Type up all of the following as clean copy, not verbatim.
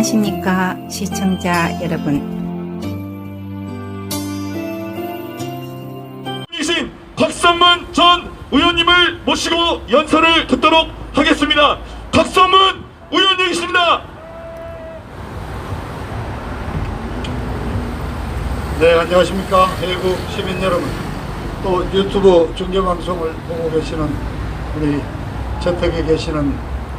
안녕하십니까 시청자 여러분. 이신 곽선문 전 의원님을 모시고 연설을 듣도록 하겠습니다. 곽선문 의원님이십니다. 네, 안녕하십니까 대구 시민 여러분, 또 유튜브 중계방송을 보고 계시는 우리 저택에 계시는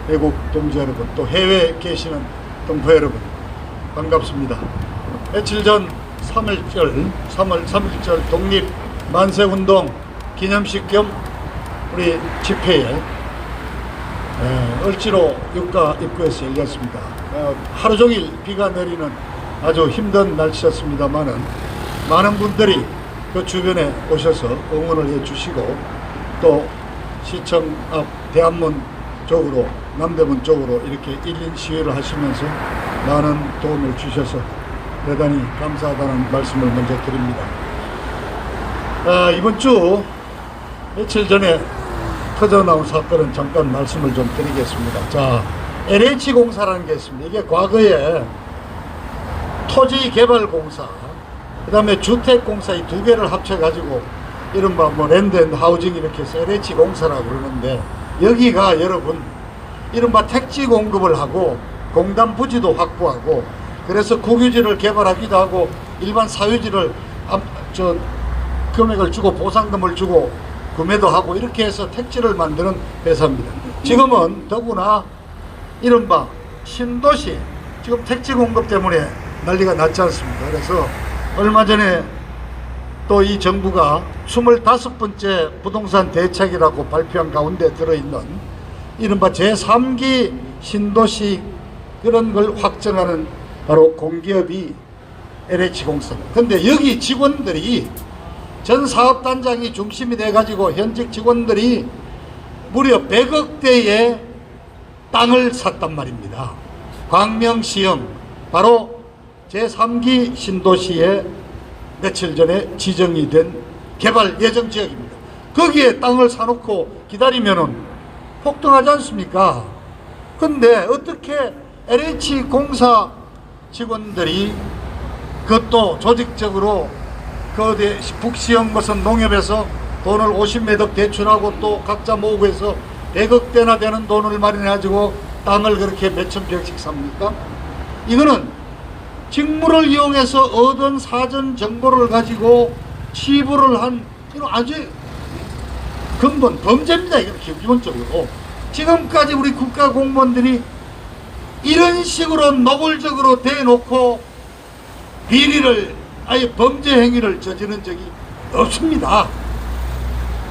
외국 동지 여러분, 또 해외에 계시는 동포 여러분, 반갑습니다. 며칠 전 3월 3일절 독립 만세운동 기념식 겸 우리 집회에 을지로 육가 입구에서 열렸습니다. 하루 종일 비가 내리는 아주 힘든 날씨였습니다만은 많은 분들이 그 주변에 오셔서 응원을 해주시고, 또 시청 앞 대안문 쪽으로, 남대문 쪽으로 이렇게 1인 시위를 하시면서 많은 도움을 주셔서 대단히 감사하다는 말씀을 먼저 드립니다. 이번 주 며칠 전에 터져나온 사건은 잠깐 말씀을 좀 드리겠습니다. 자, LH공사라는 게 있습니다. 이게 과거에 토지개발공사, 그 다음에 주택공사 이 두 개를 합쳐가지고 이른바 뭐 랜드앤하우징 이렇게 해서 LH공사라고 그러는데, 여기가 여러분 이른바 택지 공급을 하고 공단 부지도 확보하고, 그래서 국유지를 개발하기도 하고 일반 사유지를 금액을 주고 보상금을 주고 구매도 하고 이렇게 해서 택지를 만드는 회사입니다. 지금은 더구나 이른바 신도시, 지금 택지 공급 때문에 난리가 났지 않습니까? 그래서 얼마 전에 또 이 정부가 25번째 부동산 대책이라고 발표한 가운데 들어있는 이른바 제3기 신도시 그런 걸 확정하는 바로 공기업이 LH공사입니다. 근데 여기 직원들이 전 사업단장이 중심이 돼가지고 현직 직원들이 무려 100억대의 땅을 샀단 말입니다. 광명시형 바로 제3기 신도시에 며칠 전에 지정이 된 개발 예정 지역입니다. 거기에 땅을 사놓고 기다리면은 폭등하지 않습니까? 근데 어떻게 LH공사 직원들이 그것도 조직적으로 그 어디 북시형 무슨 농협에서 돈을 50매덕 대출하고 또 각자 모으고 해서 100억대나 되는 돈을 마련해가지고 땅을 그렇게 몇천 평씩 삽니까? 이거는 직무를 이용해서 얻은 사전 정보를 가지고 취부를 한 이런 아주 근본 범죄입니다. 이건 기본적으로 지금까지 우리 국가 공무원들이 이런 식으로 노골적으로 대놓고 비리를, 아예 범죄 행위를 저지른 적이 없습니다.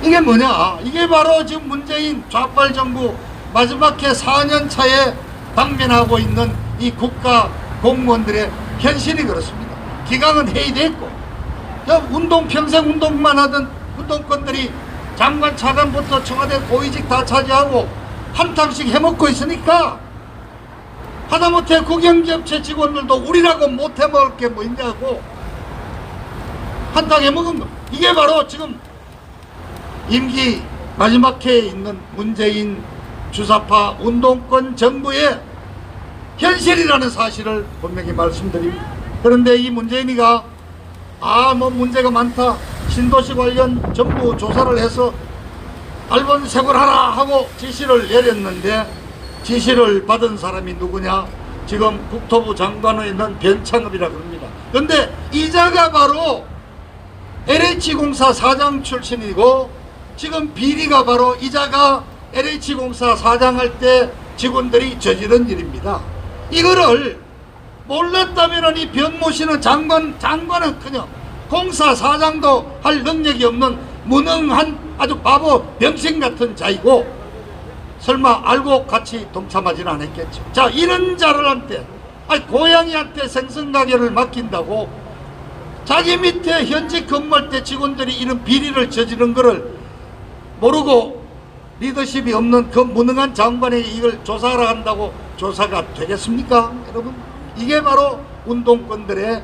이게 뭐냐? 이게 바로 지금 문재인 좌빨 정부 마지막 해 4년 차에 당면하고 있는 이 국가 공무원들의 현실이 그렇습니다. 기강은 해이됐고, 평생 운동만 하던 운동권들이 장관 차관부터 청와대 고위직 다 차지하고 한탕씩 해먹고 있으니까, 하다못해 국영기업체 직원들도 우리라고 못 해먹을 게 뭐 있냐고 한탕 해먹은 거. 이게 바로 지금 임기 마지막 해에 있는 문재인 주사파 운동권 정부의 현실이라는 사실을 분명히 말씀드립니다. 그런데 이 문재인이가 뭐 문제가 많다, 신도시 관련 정부 조사를 해서 알본색을하라 하고 지시를 내렸는데, 지시를 받은 사람이 누구냐? 지금 국토부 장관에 있는 변창업이라 그럽니다. 그런데 이자가 바로 LH공사 사장 출신이고, 지금 비리가 바로 이자가 LH공사 사장할 때 직원들이 저지른 일입니다. 이거를 몰랐다면 이 변모 씨는 장관은커녕 공사 사장도 할 능력이 없는 무능한 아주 바보 병신 같은 자이고, 설마 알고 같이 동참하지는 않았겠죠. 자, 이런 자들한테, 고양이한테 생선가게를 맡긴다고 자기 밑에 현직 근무할 때 직원들이 이런 비리를 저지른 거를 모르고 리더십이 없는 그 무능한 장관에게 이걸 조사하러 간다고 조사가 되겠습니까? 여러분, 이게 바로 운동권들의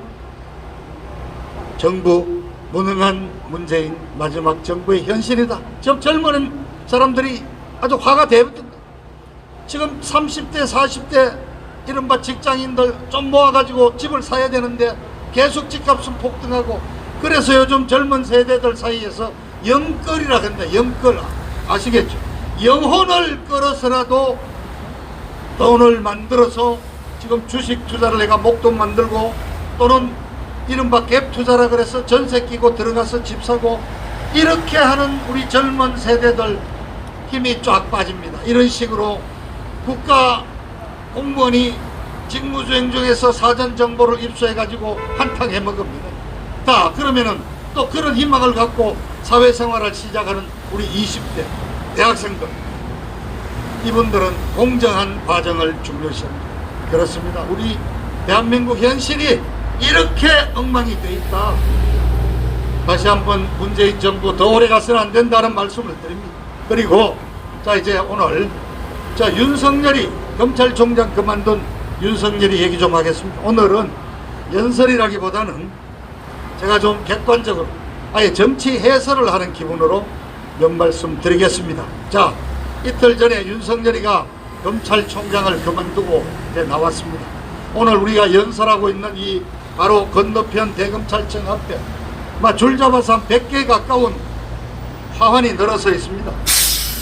정부, 무능한 문재인 마지막 정부의 현실이다. 저 젊은 사람들이 아주 화가 되거든요. 지금 30대 40대 이른바 직장인들 좀 모아가지고 집을 사야 되는데 계속 집값은 폭등하고, 그래서 요즘 젊은 세대들 사이에서 영끌이라 한다. 영끌 아시겠죠? 영혼을 끌어서라도 돈을 만들어서 지금 주식 투자를 해가 목돈 만들고, 또는 이른바 갭 투자라 그래서 전세 끼고 들어가서 집 사고, 이렇게 하는 우리 젊은 세대들 힘이 쫙 빠집니다. 이런 식으로 국가 공무원이 직무수행 중에서 사전 정보를 입수해가지고 한탕 해먹습니다. 자, 그러면은 또 그런 희망을 갖고 사회생활을 시작하는 우리 20대 대학생들, 이분들은 공정한 과정을 중요시합니다. 그렇습니다. 우리 대한민국 현실이 이렇게 엉망이 되어 있다. 다시 한번 문재인 정부 더 오래 가서는 안 된다는 말씀을 드립니다. 그리고 자, 이제 오늘 자, 윤석열이 검찰총장 그만둔 윤석열이 얘기 좀 하겠습니다. 오늘은 연설이라기보다는 제가 좀 객관적으로 아예 정치 해설을 하는 기분으로 몇 말씀 드리겠습니다. 자, 이틀 전에 윤석열이가 검찰총장을 그만두고 이제 나왔습니다. 오늘 우리가 연설하고 있는 이 바로 건너편 대검찰청 앞에 줄 잡아서 한 100개 가까운 화환이 늘어서 있습니다.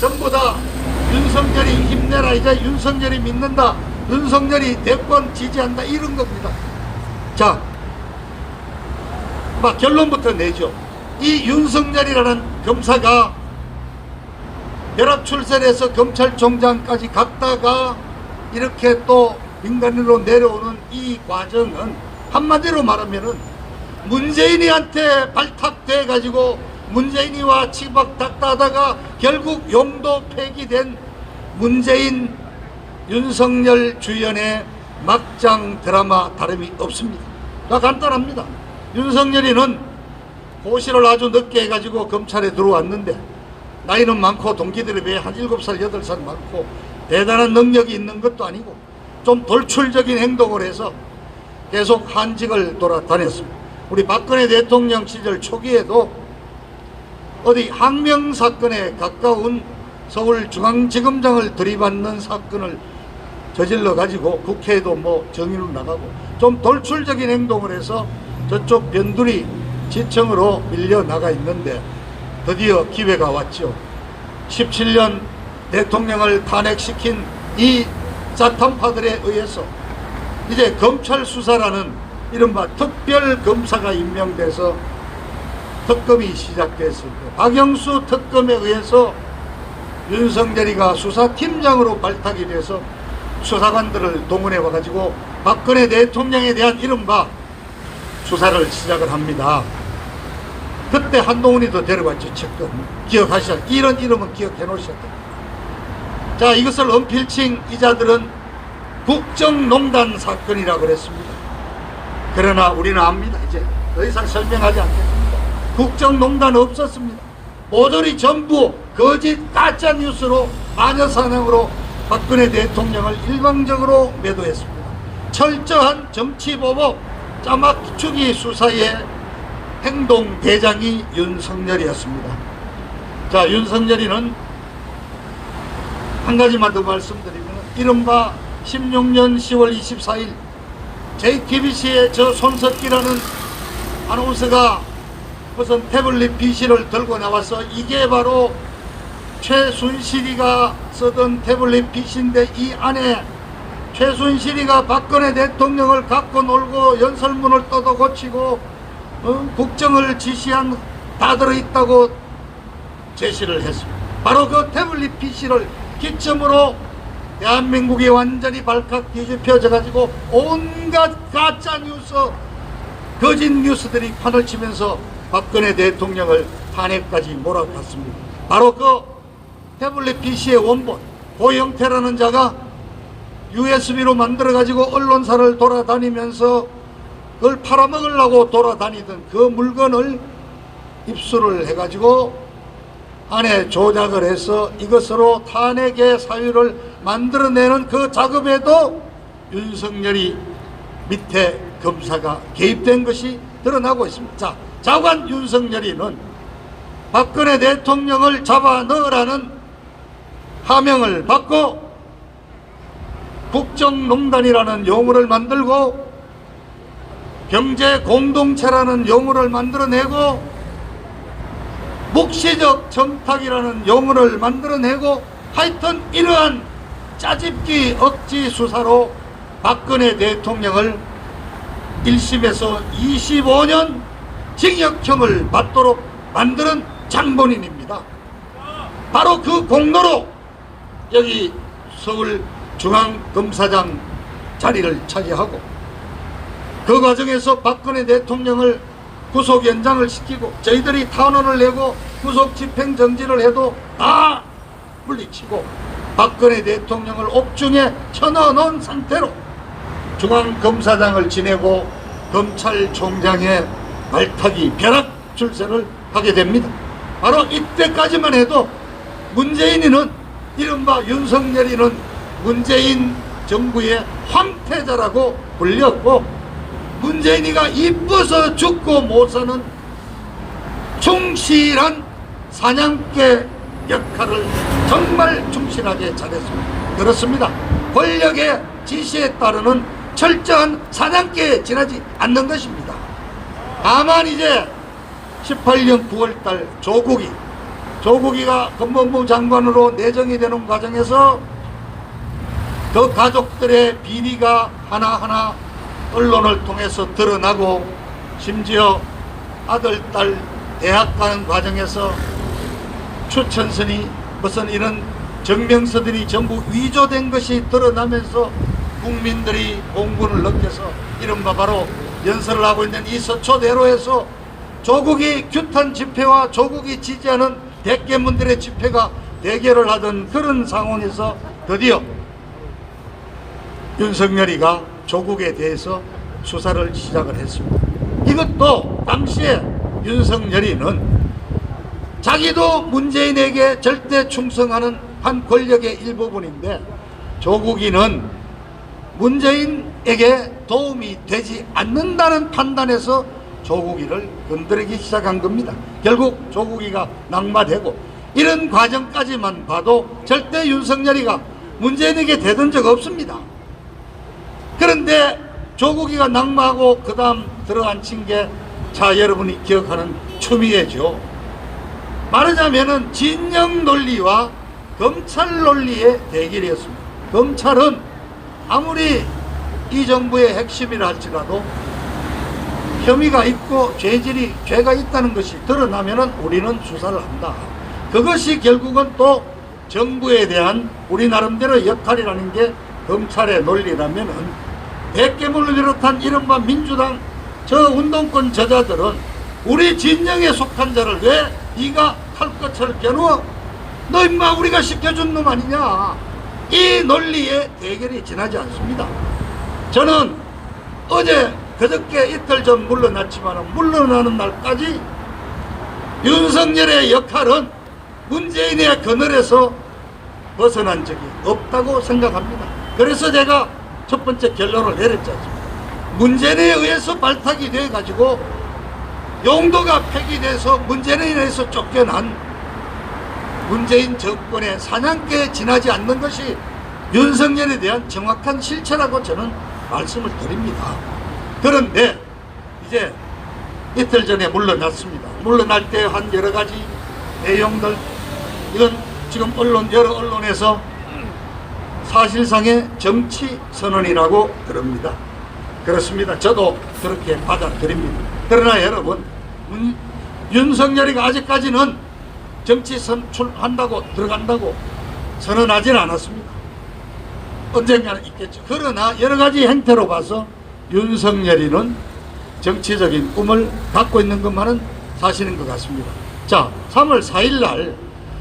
전부 다 윤석열이 힘내라, 이제 윤석열이 믿는다, 윤석열이 대권 지지한다, 이런 겁니다. 자, 결론부터 내죠. 이 윤석열이라는 검사가 혈압 출세해서 검찰총장까지 갔다가 이렇게 또 민간인으로 내려오는 이 과정은 한마디로 말하면은 문재인이한테 발탁돼 가지고 문재인이와 치박닥다다가 결국 용도 폐기된 문재인 윤석열 주연의 막장 드라마 다름이 없습니다. 간단합니다. 윤석열이는 고시를 아주 늦게 해가지고 검찰에 들어왔는데 나이는 많고 동기들에 비해 한 7살, 8살 많고 대단한 능력이 있는 것도 아니고 좀 돌출적인 행동을 해서 계속 한직을 돌아다녔습니다. 우리 박근혜 대통령 시절 초기에도 어디 항명 사건에 가까운 서울중앙지검장을 들이받는 사건을 저질러 가지고 국회에도 정의로 나가고 좀 돌출적인 행동을 해서 저쪽 변두리 지청으로 밀려 나가 있는데 드디어 기회가 왔죠. 17년 대통령을 탄핵시킨 이 사탄파들에 의해서 이제 검찰 수사라는 이른바 특별검사가 임명돼서 특검이 시작됐을 때 박영수 특검에 의해서 윤석열이가 수사팀장으로 발탁이 돼서 수사관들을 동원해 와가지고 박근혜 대통령에 대한 이른바 수사를 시작을 합니다. 그때 한동훈이도 데려왔죠. 측근 기억하시죠? 이런 이름은 기억해 놓으셔야 됩니다. 자, 이것을 언필칭 이자들은 국정농단 사건이라고 그랬습니다. 그러나 우리는 압니다. 이제 더 이상 설명하지 않겠습니다. 국정농단 없었습니다. 모조리 전부 거짓 가짜 뉴스로 마녀사냥으로 박근혜 대통령을 일방적으로 매도했습니다. 철저한 정치보복 짜맞추기 수사의 행동 대장이 윤석열이었습니다. 자, 윤석열이는 한 가지만 더 말씀드리면 이른바 16년 10월 24일 JTBC의 저 손석기라는 아나운서가 무슨 태블릿 PC를 들고 나와서 이게 바로 최순실이가 쓰던 태블릿 PC인데 이 안에 최순실이가 박근혜 대통령을 갖고 놀고 연설문을 떠도 고치고 국정을 지시한 다 들어있다고 제시를 했습니다. 바로 그 태블릿 PC를 기점으로 대한민국이 완전히 발칵 뒤집혀져 가지고 온갖 가짜 뉴스, 거짓 뉴스들이 판을 치면서 박근혜 대통령을 탄핵까지 몰아갔습니다. 바로 그 태블릿 PC의 원본 고영태라는 자가 USB로 만들어 가지고 언론사를 돌아다니면서 그걸 팔아먹으려고 돌아다니던 그 물건을 입수를 해가지고 안에 조작을 해서 이것으로 탄핵의 사유를 만들어내는 그 작업에도 윤석열이 밑에 검사가 개입된 것이 드러나고 있습니다. 자, 자관 윤석열이는 박근혜 대통령을 잡아 넣으라는 하명을 받고 국정농단이라는 용어를 만들고 경제공동체라는 용어를 만들어내고 묵시적 청탁이라는 용어를 만들어내고 하여튼 이러한 짜집기 억지 수사로 박근혜 대통령을 1심에서 25년 징역형을 받도록 만드는 장본인입니다. 바로 그 공로로 여기 서울중앙검사장 자리를 차지하고 그 과정에서 박근혜 대통령을 구속 연장을 시키고 저희들이 탄원을 내고 구속 집행정지를 해도 다 물리치고 박근혜 대통령을 옥중에 쳐넣어놓은 상태로 중앙검사장을 지내고 검찰총장의 발탁이 벼락 출세를 하게 됩니다. 바로 이때까지만 해도 문재인이는 이른바 윤석열이는 문재인 정부의 황태자라고 불렸고 문재인이가 이뻐서 죽고 못 사는 충실한 사냥개 역할을 정말 충실하게 잘했습니다. 그렇습니다. 권력의 지시에 따르는 철저한 사냥개에 지나지 않는 것입니다. 다만 이제 18년 9월달 조국이가 법무부 장관으로 내정이 되는 과정에서 그 가족들의 비리가 하나하나 언론을 통해서 드러나고 심지어 아들, 딸 대학 가는 과정에서 추천서니 무슨 이런 증명서들이 전부 위조된 것이 드러나면서 국민들이 공분을 느껴서 이른바 바로 연설을 하고 있는 이 서초대로에서 조국이 규탄 집회와 조국이 지지하는 대깨문들의 집회가 대결을 하던 그런 상황에서 드디어 윤석열이가 조국에 대해서 수사를 시작을 했습니다. 이것도 당시에 윤석열이는 자기도 문재인에게 절대 충성하는 한 권력의 일부분인데 조국이는 문재인에게 도움이 되지 않는다는 판단에서 조국이를 건드리기 시작한 겁니다. 결국 조국이가 낙마되고 이런 과정까지만 봐도 절대 윤석열이가 문재인에게 대든 적 없습니다. 그런데 조국이가 낙마하고 그 다음 들어앉힌 게 자 여러분이 기억하는 추미애죠. 말하자면은 진영 논리와 검찰 논리의 대결이었습니다. 검찰은 아무리 이 정부의 핵심이라 할지라도 혐의가 있고 죄가 있다는 것이 드러나면은 우리는 수사를 한다. 그것이 결국은 또 정부에 대한 우리 나름대로 역할이라는 게 검찰의 논리라면은 대깨문을 비롯한 이른바 민주당 저 운동권 저자들은 우리 진영에 속한 자를 왜 네가 할 것을 겨누어? 너 임마 우리가 시켜준 놈 아니냐? 이 논리의 대결이 지나지 않습니다. 저는 어제 그저께 이틀 전 물러났지만 물러나는 날까지 윤석열의 역할은 문재인의 그늘에서 벗어난 적이 없다고 생각합니다. 그래서 제가 첫 번째 결론을 내렸지 않습니까? 문재인에 의해서 발탁이 돼가지고 용도가 폐기돼서 문재인에 의해서 쫓겨난 문재인 정권의 사냥개에 지나지 않는 것이 윤석열에 대한 정확한 실체라고 저는 말씀을 드립니다. 그런데 이제 이틀 전에 물러났습니다. 물러날 때 한 여러 가지 내용들, 이건 지금 여러 언론에서 사실상의 정치 선언이라고 그럽니다. 그렇습니다. 저도 그렇게 받아들입니다. 그러나 여러분, 윤석열이가 아직까지는 정치 선출한다고 들어간다고 선언하지는 않았습니다. 언젠가는 있겠죠. 그러나 여러 가지 행태로 봐서 윤석열이는 정치적인 꿈을 갖고 있는 것만은 사실인 것 같습니다. 자, 3월 4일 날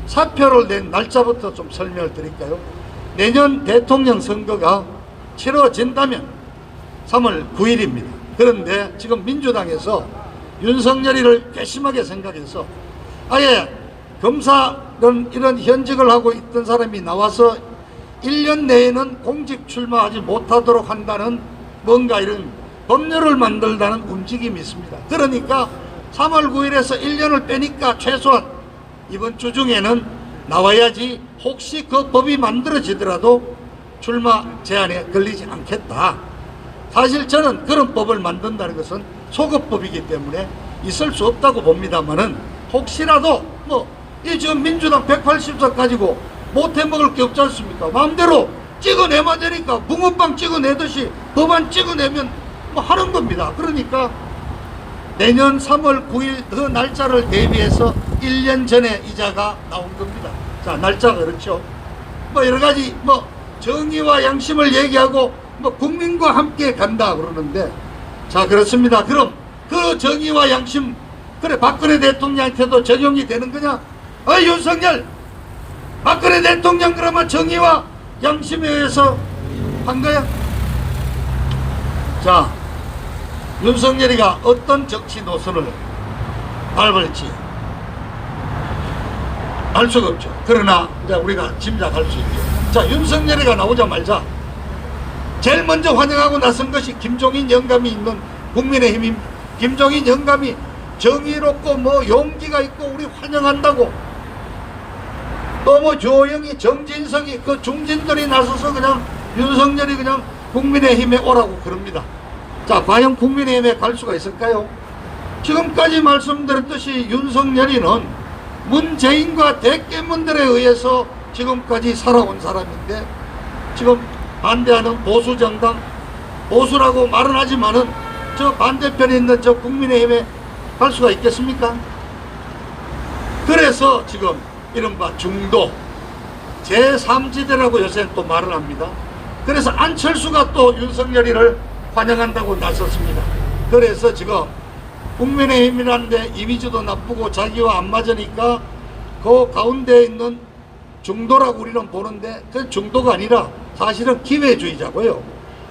사표를 낸 날짜부터 좀 설명을 드릴까요? 내년 대통령 선거가 치러진다면 3월 9일입니다. 그런데 지금 민주당에서 윤석열이를 괘씸하게 생각해서 아예 검사는 이런 현직을 하고 있던 사람이 나와서 1년 내에는 공직 출마하지 못하도록 한다는 뭔가 이런 법률을 만들다는 움직임이 있습니다. 그러니까 3월 9일에서 1년을 빼니까 최소한 이번 주 중에는 나와야지 혹시 그 법이 만들어지더라도 출마 제한에 걸리지 않겠다. 사실 저는 그런 법을 만든다는 것은 소급법이기 때문에 있을 수 없다고 봅니다만은 혹시라도 이 지금 민주당 180석 가지고 못해 먹을 게 없지 않습니까? 마음대로 찍어내면 되니까 붕어빵 찍어내듯이 법안 찍어내면 하는 겁니다. 그러니까 내년 3월 9일 그 날짜를 대비해서 1년 전에 이자가 나온 겁니다. 자, 날짜가 그렇죠. 여러 가지 정의와 양심을 얘기하고 국민과 함께 간다 그러는데, 자, 그렇습니다. 그럼 그 정의와 양심, 그래 박근혜 대통령한테도 적용이 되는 거냐? 윤석열, 박근혜 대통령 그러면 정의와 양심에 의해서 한 거야? 자, 윤석열이가 어떤 정치 노선을 밟을지 알 수가 없죠. 그러나 이제 우리가 짐작할 수 있죠. 자, 윤석열이가 나오자마자 제일 먼저 환영하고 나선 것이 김종인 영감이 있는 국민의힘입니다. 김종인 영감이 정의롭고 용기가 있고 우리 환영한다고, 또 조영이, 정진석이 그 중진들이 나서서 그냥 윤석열이 그냥 국민의힘에 오라고 그럽니다. 자, 과연 국민의힘에 갈 수가 있을까요? 지금까지 말씀드렸듯이 윤석열이는 문재인과 대깨문들에 의해서 지금까지 살아온 사람인데, 지금 반대하는 보수정당, 보수라고 말은 하지만은 저 반대편에 있는 저 국민의힘에 갈 수가 있겠습니까? 그래서 지금 이른바 중도 제3지대라고 요새는 또 말을 합니다. 그래서 안철수가 또 윤석열이를 환영한다고 나섰습니다. 그래서 지금 국민의힘이라는데 이미지도 나쁘고 자기와 안 맞으니까 그 가운데 있는 중도라고 우리는 보는데, 그 중도가 아니라 사실은 기회주의자고요.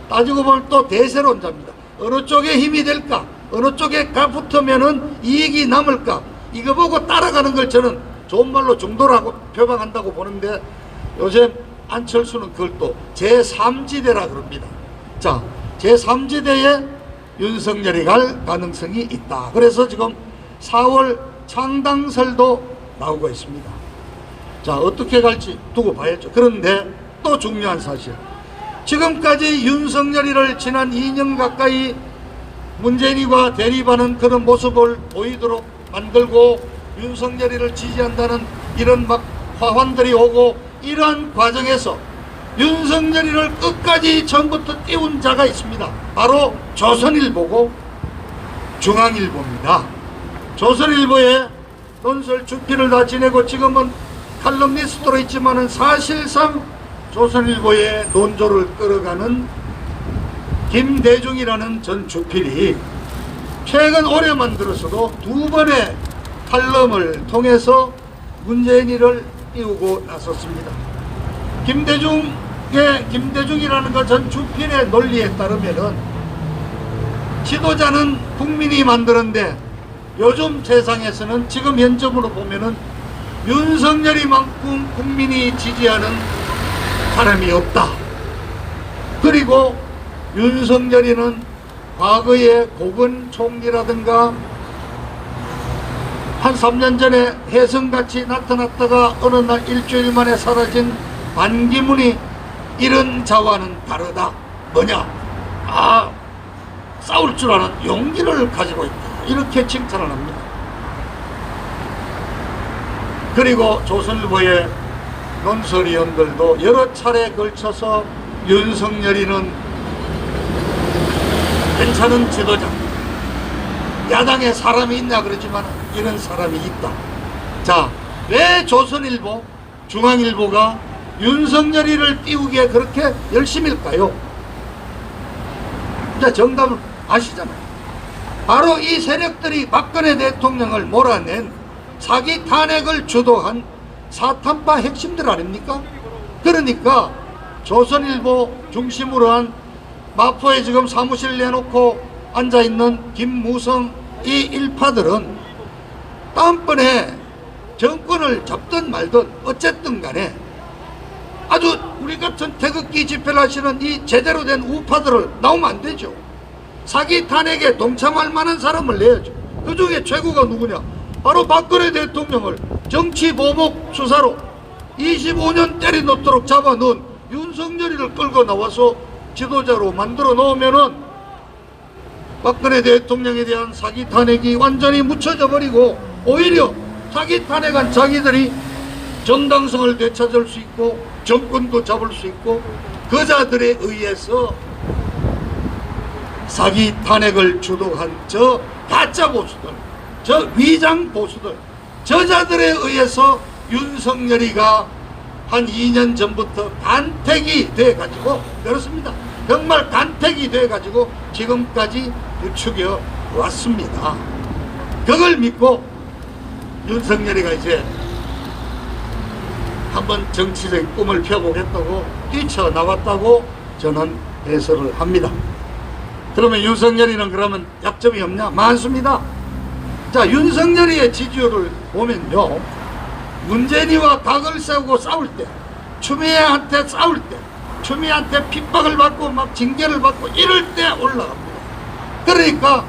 따지고 보면 또 대세론자입니다. 어느 쪽에 힘이 될까, 어느 쪽에 붙으면은 이익이 남을까, 이거 보고 따라가는 걸 저는 좋은 말로 중도라고 표방한다고 보는데, 요즘 안철수는 그걸 또 제3지대라 그럽니다. 자, 제3지대에 윤석열이 갈 가능성이 있다. 그래서 지금 4월 창당설도 나오고 있습니다. 자, 어떻게 갈지 두고 봐야죠. 그런데 또 중요한 사실, 지금까지 윤석열이를 지난 2년 가까이 문재인과 대립하는 그런 모습을 보이도록 만들고 윤석열이를 지지한다는 이런 화환들이 오고, 이러한 과정에서 윤석열이를 끝까지 처음부터 띄운 자가 있습니다. 바로 조선일보고 중앙일보입니다. 조선일보에 논설 주필을 다 지내고 지금은 칼럼니스트로 있지만은 사실상 조선일보의 논조를 끌어가는 김대중이라는 전 주필이 최근 올해만 들어서도 2번의 칼럼을 통해서 문재인이를 띄우고 나섰습니다. 김대중이라는 그 전 주필의 논리에 따르면은 지도자는 국민이 만드는데, 요즘 세상에서는 지금 현점으로 보면은 윤석열이만큼 국민이 지지하는 사람이 없다. 그리고 윤석열이는 과거에 고건 총리라든가 한 3년 전에 혜성같이 나타났다가 어느 날 일주일 만에 사라진 반기문이 이런 자와는 다르다. 뭐냐? 싸울 줄 아는 용기를 가지고 있다. 이렇게 칭찬을 합니다. 그리고 조선일보의 논설위원들도 여러 차례에 걸쳐서 윤석열이는 괜찮은 지도자, 야당에 사람이 있냐 그러지만 이런 사람이 있다. 자, 왜 조선일보, 중앙일보가 윤석열이를 띄우기에 그렇게 열심일까요? 이제 정답을 아시잖아요. 바로 이 세력들이 박근혜 대통령을 몰아낸 사기 탄핵을 주도한 사탄파 핵심들 아닙니까? 그러니까 조선일보 중심으로 한 마포에 지금 사무실 내놓고 앉아있는 김무성 이 일파들은 다음번에 정권을 잡든 말든 어쨌든 간에 아주 우리 같은 태극기 집회를 하시는 이 제대로 된 우파들을 나오면 안 되죠. 사기 탄핵에 동참할 만한 사람을 내야죠. 그 중에 최고가 누구냐? 바로 박근혜 대통령을 정치 보복 수사로 25년 때려놓도록 잡아놓은 윤석열이를 끌고 나와서 지도자로 만들어 놓으면은 박근혜 대통령에 대한 사기 탄핵이 완전히 묻혀져 버리고 오히려 사기 탄핵한 자기들이 정당성을 되찾을 수 있고 정권도 잡을 수 있고 그자들에 의해서 사기 탄핵을 주도한 저 가짜 보수들, 저 위장 보수들, 저자들에 의해서 윤석열이가 한 2년 전부터 간택이 돼가지고, 그렇습니다. 정말 간택이 돼가지고 지금까지 부추겨 왔습니다. 그걸 믿고 윤석열이가 이제 한번 정치적인 꿈을 펴보겠다고 뛰쳐나왔다고 저는 해설을 합니다. 그러면 윤석열이는 그러면 약점이 없냐? 많습니다. 자, 윤석열이의 지지율을 보면요, 문재인이와 각을 세우고 싸울 때, 추미애한테 싸울 때, 추미애한테 핍박을 받고 막 징계를 받고 이럴 때 올라갑니다. 그러니까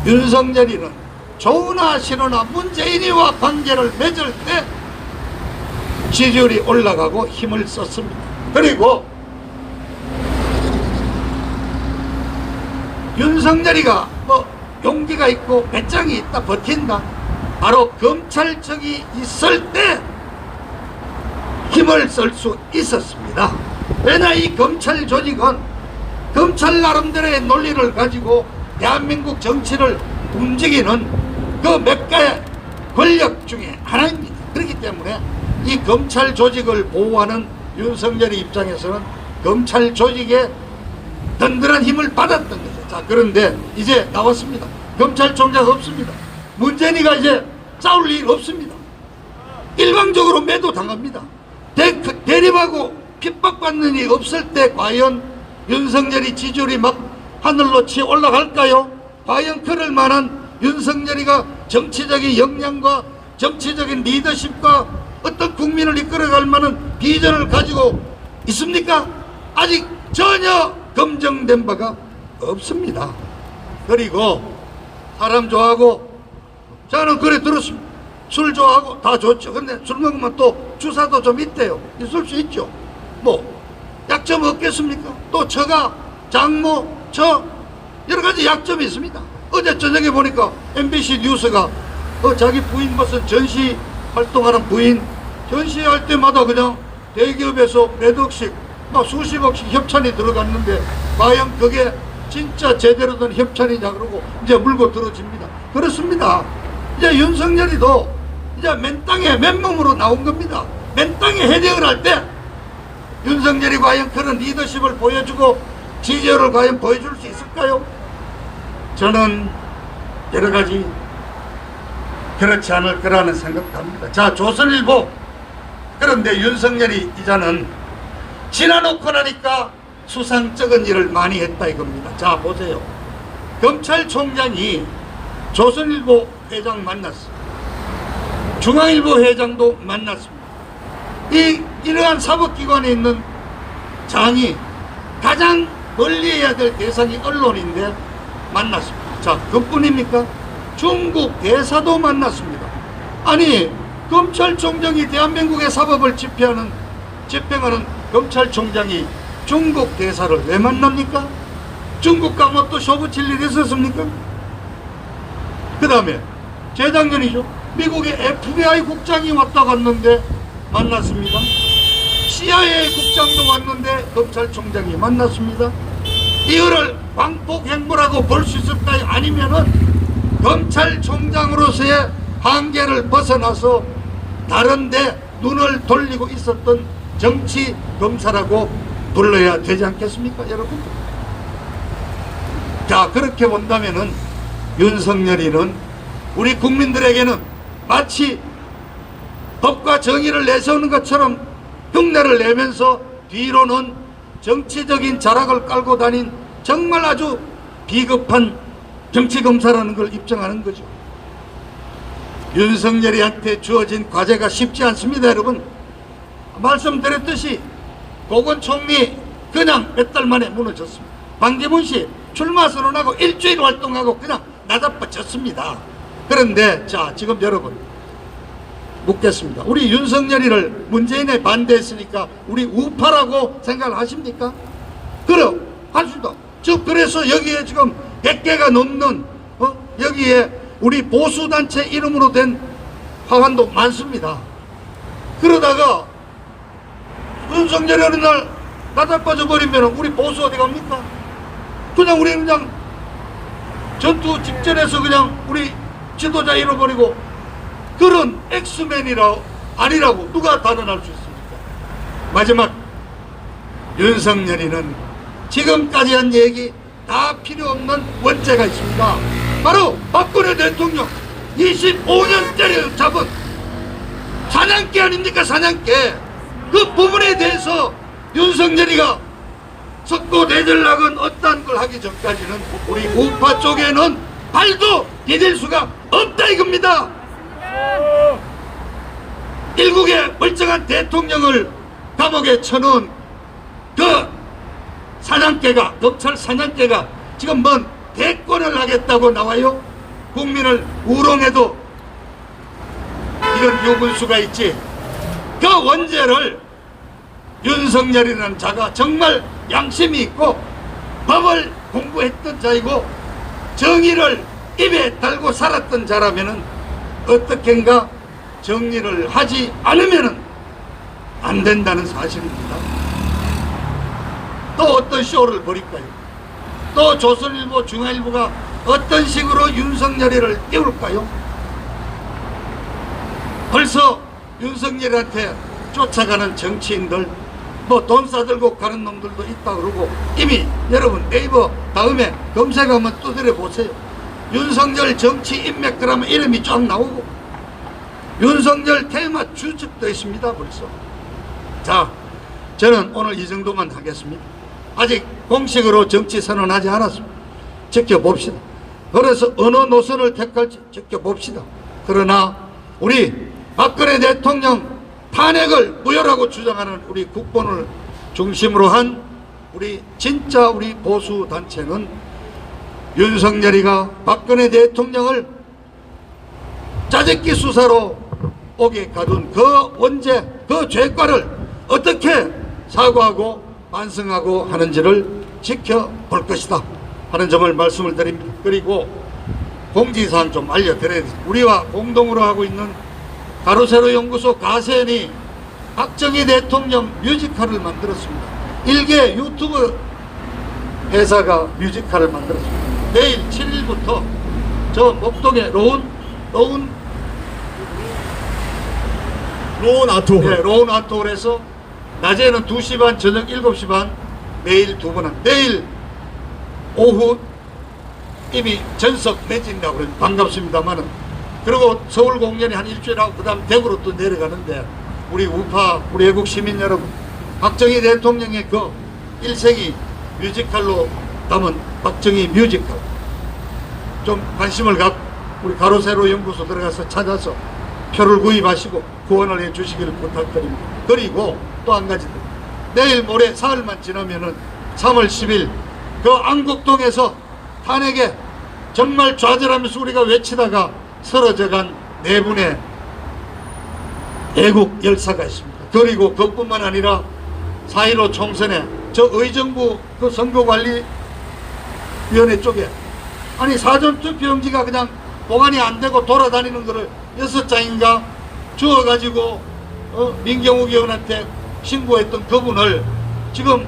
윤석열이는 좋으나 싫으나 문재인이와 관계를 맺을 때 지지율이 올라가고 힘을 썼습니다. 그리고 윤석열이가 뭐 용기가 있고 배짱이 있다, 버틴다, 바로 검찰청이 있을 때 힘을 쓸 수 있었습니다. 왜냐, 이 검찰 조직은 검찰 나름대로의 논리를 가지고 대한민국 정치를 움직이는 그 몇 가지 권력 중에 하나입니다. 그렇기 때문에 이 검찰 조직을 보호하는 윤석열의 입장에서는 검찰 조직에 든든한 힘을 받았던 거죠. 자, 그런데 이제 나왔습니다. 검찰총장 없습니다. 문재인이가 이제 싸울 일 없습니다. 일방적으로 매도당합니다. 대립하고 핍박받는 일이 없을 때 과연 윤석열이 지지율이 막 하늘로 치어 올라갈까요? 과연 그럴 만한 윤석열이가 정치적인 역량과 정치적인 리더십과 어떤 국민을 이끌어갈 만한 비전을 가지고 있습니까? 아직 전혀 검증된 바가 없습니다. 그리고 사람 좋아하고, 저는 그래 들었습니다. 술 좋아하고 다 좋죠. 근데 술 먹으면 또 주사도 좀 있대요. 있을 수 있죠. 뭐 약점 없겠습니까? 또 처가, 장모, 처 여러 가지 약점이 있습니다. 어제 저녁에 보니까 MBC 뉴스가 자기 부인 무슨 전시 활동하는 부인 전시할 때마다 그냥 대기업에서 몇 억씩 막 수십억씩 협찬이 들어갔는데 과연 그게 진짜 제대로 된 협찬이냐 그러고 이제 물고 들어집니다. 그렇습니다. 이제 윤석열이도 이제 맨땅에 맨몸으로 나온 겁니다. 맨땅에 헤딩을 할 때 윤석열이 과연 그런 리더십을 보여주고 지지율을 과연 보여줄 수 있을까요? 저는 여러 가지 그렇지 않을 거라는 생각도 합니다. 자, 조선일보. 그런데 윤석열이 이자는 지나놓고 나니까 수상쩍은 일을 많이 했다 이겁니다. 자, 보세요. 검찰총장이 조선일보 회장 만났습니다. 중앙일보 회장도 만났습니다. 이러한 사법기관에 있는 장이 가장 멀리해야 될 대상이 언론인데 만났습니다. 자, 그뿐입니까? 중국 대사도 만났습니다. 아니, 검찰총장이 대한민국의 사법을 집행하는 검찰총장이 중국 대사를 왜 만납니까? 중국과 뭐 또 쇼부칠 일이 있었습니까? 그 다음에 재작년이죠. 미국의 FBI 국장이 왔다 갔는데 만났습니다. CIA 국장도 왔는데 검찰총장이 만났습니다. 이거를 광폭 행보라고 볼 수 있을까요? 아니면은 검찰총장으로서의 한계를 벗어나서 다른데 눈을 돌리고 있었던 정치 검사라고 불러야 되지 않겠습니까, 여러분? 자, 그렇게 본다면은 윤석열이는 우리 국민들에게는 마치 법과 정의를 내세우는 것처럼 흉내를 내면서 뒤로는 정치적인 자락을 깔고 다닌 정말 아주 비겁한 정치검사라는 걸 입증하는 거죠. 윤석열이한테 주어진 과제가 쉽지 않습니다, 여러분. 말씀드렸듯이 고건 총리 그냥 몇 달 만에 무너졌습니다. 반기문 씨 출마 선언하고 일주일 활동하고 그냥 나자빠졌습니다. 그런데 자, 지금 여러분, 묻겠습니다. 우리 윤석열이를 문재인에 반대했으니까 우리 우파라고 생각을 하십니까? 그럼 하십니다. 그래서 여기에 지금 100개가 넘는 여기에 우리 보수단체 이름으로 된 화환도 많습니다. 그러다가 윤석열이 어느 날 나다빠져 버리면 우리 보수 어디 갑니까? 그냥 우리 그냥 전투 직전에서 그냥 우리 지도자 잃어버리고 그런 엑스맨이라 아니라고 누가 단언할 수 있습니까? 마지막 윤석열이는 지금까지 한 얘기 다 필요 없는 원죄가 있습니다. 바로 박근혜 대통령 25년 때려잡은 사냥개 아닙니까? 사냥개. 그 부분에 대해서 윤석열이가 석고 대전락은 어떠한 걸 하기 전까지는 우리 우파 쪽에는 발도 디딜 수가 없다 이겁니다. 일국의 멀쩡한 대통령을 감옥에 쳐놓은 그 사냥개가, 검찰 사냥개가 지금 뭔 대권을 하겠다고 나와요? 국민을 우롱해도 이런 유분수가 있지. 그 원죄를 윤석열이라는 자가 정말 양심이 있고 법을 공부했던 자이고 정의를 입에 달고 살았던 자라면은 어떻게인가 정리를 하지 않으면은 안 된다는 사실입니다. 또 어떤 쇼를 벌일까요? 또 조선일보, 중앙일보가 어떤 식으로 윤석열이를 띄울까요? 벌써 윤석열한테 쫓아가는 정치인들, 뭐 돈 싸들고 가는 놈들도 있다 그러고 이미 여러분 네이버 다음에 검색 한번 두드려 보세요. 윤석열 정치 인맥 그러면 이름이 쫙 나오고 윤석열 테마 주축도 있습니다. 벌써. 자, 저는 오늘 이 정도만 하겠습니다. 아직 공식으로 정치 선언하지 않았습니다. 지켜봅시다. 그래서 어느 노선을 택할지 지켜봅시다. 그러나 우리 박근혜 대통령 탄핵을 무효라고 주장하는 우리 국본을 중심으로 한 우리 진짜 우리 보수 단체는 윤석열이가 박근혜 대통령을 짜집기 수사로 오게 가둔 그 원죄, 그 죄과를 어떻게 사과하고 반성하고 하는지를 지켜볼 것이다 하는 점을 말씀을 드립니다. 그리고 공지사항 좀 알려드려야 됩니다. 우리와 공동으로 하고 있는 가로세로 연구소 가세연이 박정희 대통령 뮤지컬을 만들었습니다. 일개 유튜브 회사가 뮤지컬을 만들었습니다. 내일 7일부터 저 목동의 로운 아트홀. 네, 로운 아트홀에서 낮에는 2시 반, 저녁 7시 반, 매일 2번. 내일 오후 이미 전석 매진이라고 그러면 반갑습니다만은, 그리고 서울 공연이 한 일주일 하고 그 다음 대구로 또 내려가는데, 우리 우파, 우리 애국 시민 여러분, 박정희 대통령의 그 일생이 뮤지컬로 담은 박정희 뮤지컬 좀 관심을 갖고 우리 가로세로 연구소 들어가서 찾아서 표를 구입하시고 후원을 해 주시기를 부탁드립니다. 그리고 또 한 가지, 내일 모레 사흘만 지나면은 3월 10일 그 안국동에서 탄핵에 정말 좌절하면서 우리가 외치다가 쓰러져간 네 분의 애국 열사가 있습니다. 그리고 그뿐만 아니라 4.15 총선에 저 의정부 그 선거관리위원회 쪽에 아니 사전투표용지가 그냥 보관이 안 되고 돌아다니는 거를 6장인가 주워가지고 민경욱 의원한테 신고했던 그분을 지금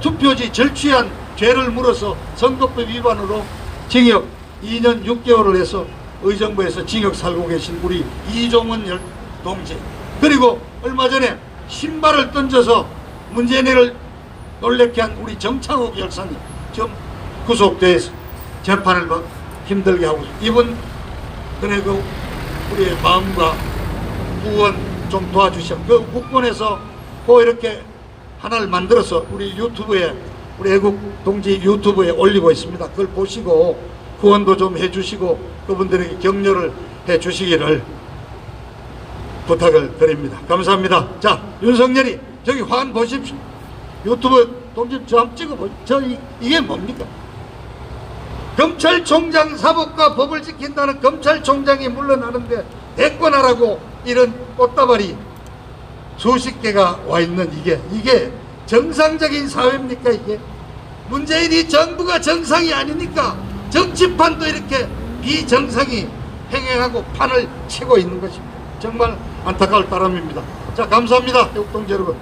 투표지 절취한 죄를 물어서 선거법 위반으로 징역 2년 6개월을 해서 의정부에서 징역 살고 계신 우리 이종원 동지, 그리고 얼마 전에 신발을 던져서 문재인을 놀래게 한 우리 정창욱 열사님 지금 구속돼서 재판을 막 힘들게 하고 있습니다. 이분 그래도 우리의 마음과 후원 좀 도와주시면 그 국본에서 그 이렇게 하나를 만들어서 우리 유튜브에 우리 애국 동지 유튜브에 올리고 있습니다. 그걸 보시고 후원도 좀 해주시고 그분들에게 격려를 해주시기를 부탁을 드립니다. 감사합니다. 자, 윤석열이 저기 화환 보십시오. 유튜브 동지 저 한번 찍어보십시오. 이게 뭡니까? 검찰총장 사법과 법을 지킨다는 검찰총장이 물러나는데 대권하라고 이런 꽃다발이 수십 개가 와 있는 이게 정상적인 사회입니까? 이게 문재인이 정부가 정상이 아니니까 정치판도 이렇게 비정상이 행행하고 판을 치고 있는 것입니다. 정말 안타까울 따름입니다. 자, 감사합니다. 애국 동지 여러분.